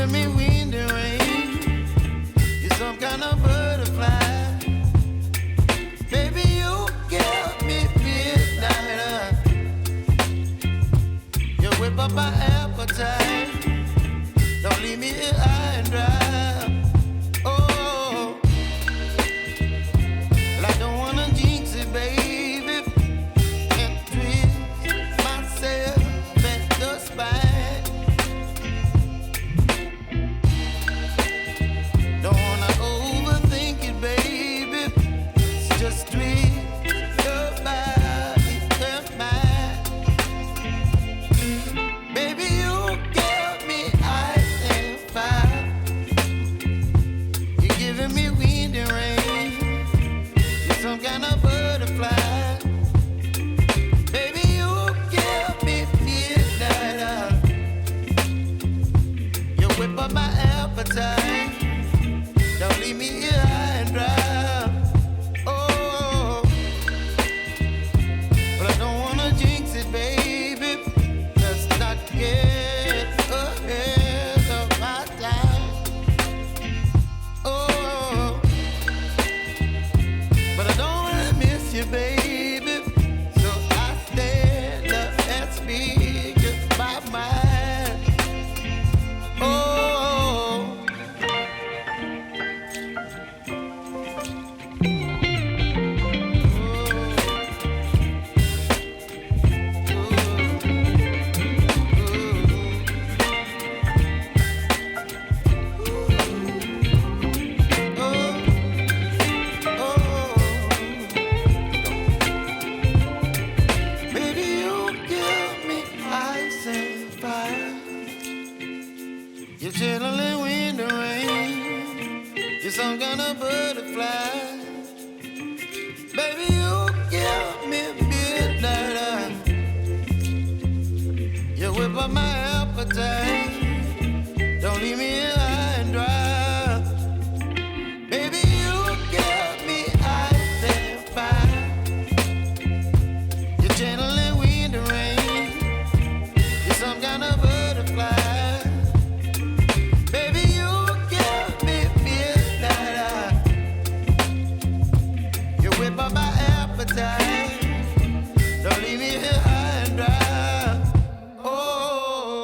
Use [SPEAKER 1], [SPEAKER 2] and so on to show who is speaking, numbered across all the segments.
[SPEAKER 1] giving me wind and rain. You're some kind of butterfly. Baby, you give me midnight. You whip up my appetite. Don't leave me here high and dry. Oh, well, I don't wanna jinx it, baby, and twist myself at the spine. Don't wanna overthink it, baby. It's just twist your body and mine. Baby, you give me ice and fire. You're giving me wind and rain. You're some kind of butterfly. Baby, you give me midnight. You whip up my appetite. Don't leave me here high and dry. Oh, but I don't wanna jinx it, baby. Let's not get ahead of my time. Oh, but I don't wanna miss you, baby. So I stand up and speak my mind. Oh. Baby, you give me ice and fire. You're chilling wind and rain. You're some kind of butterfly. Baby, you give me midnight. You whip up my appetite. Don't leave me here high and dry. Baby, you give me ice and fire. You're channeling wind and rain. You're some kind of butterfly. Baby, you give me midnight. You whip up my appetite. Don't leave me here high and dry. Oh,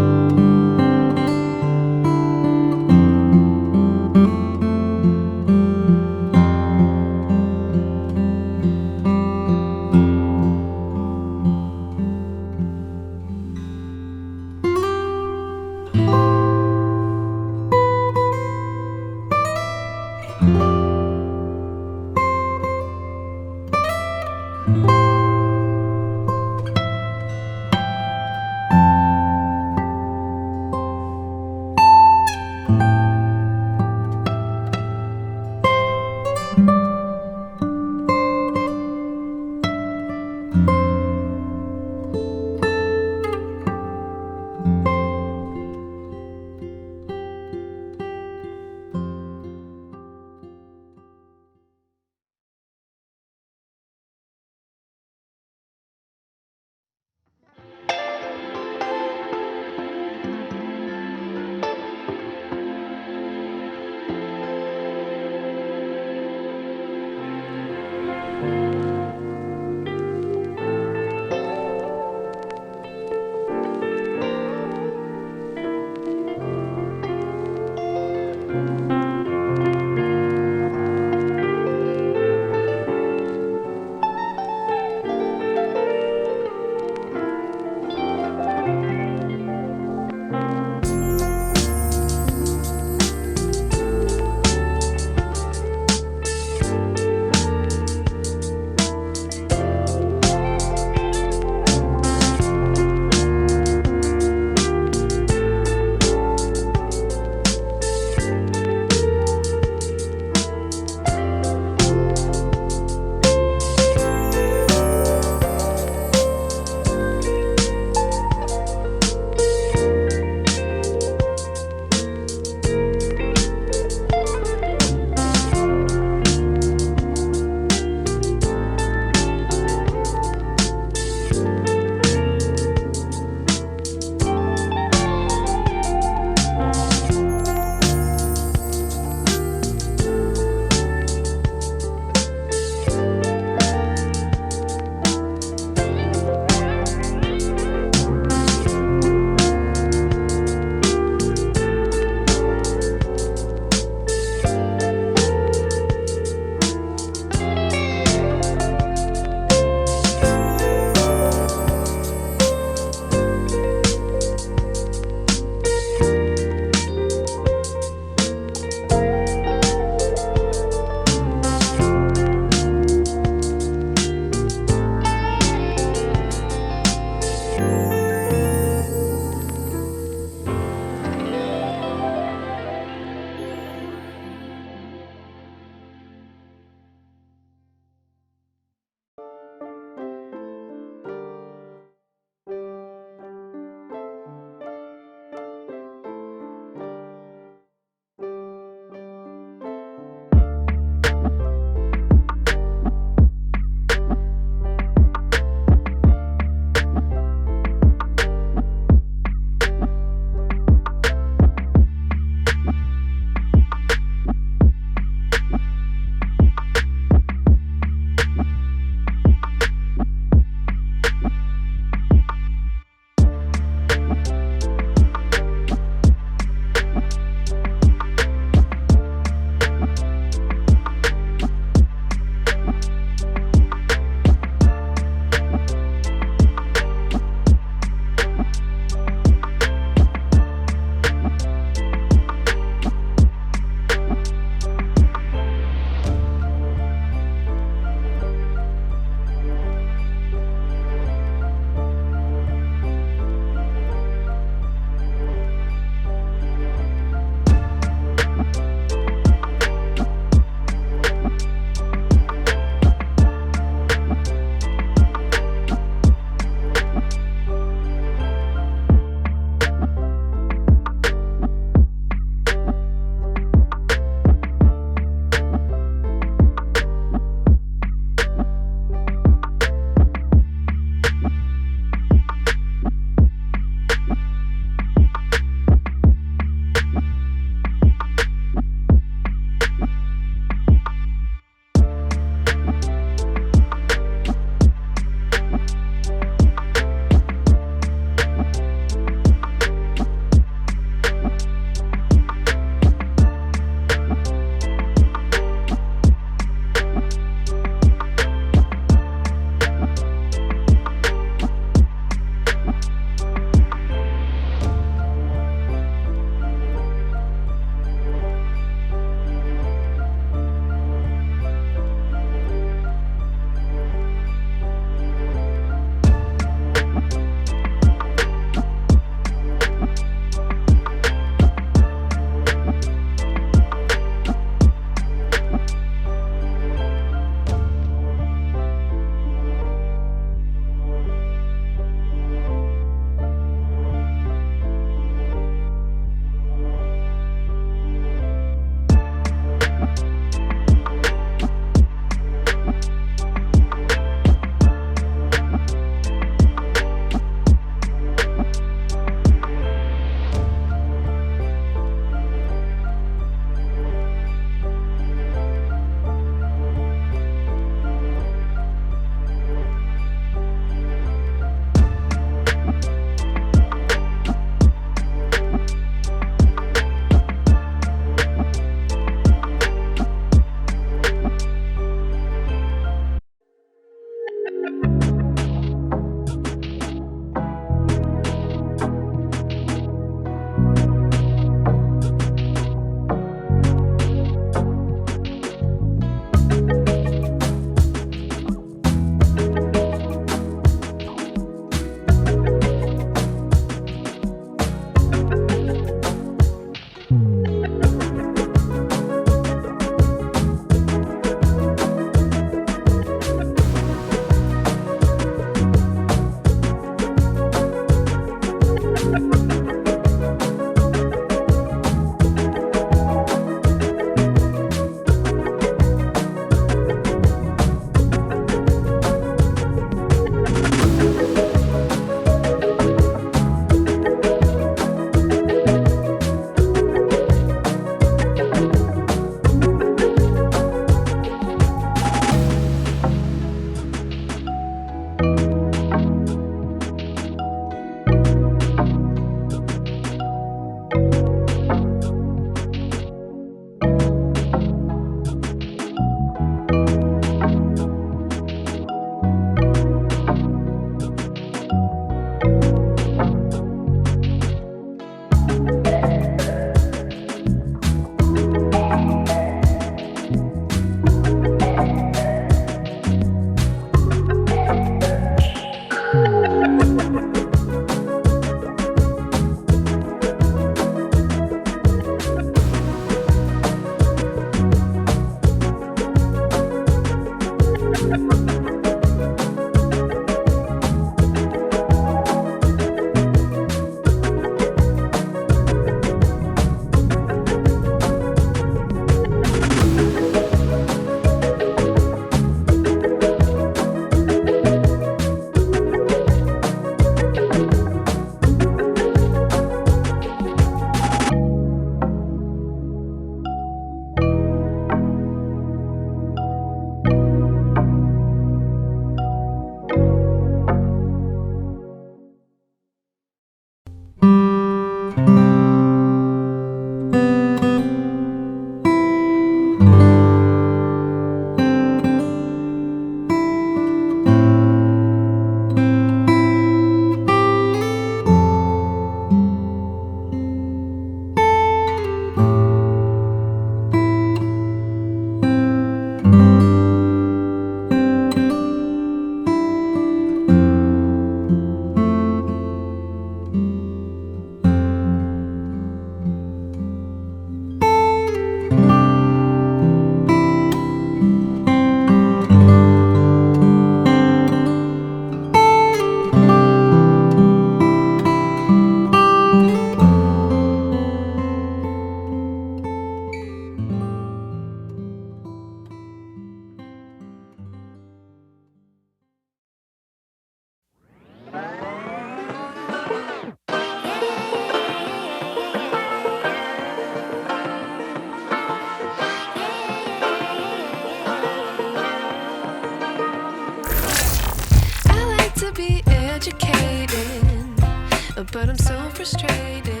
[SPEAKER 2] but I'm so frustrated.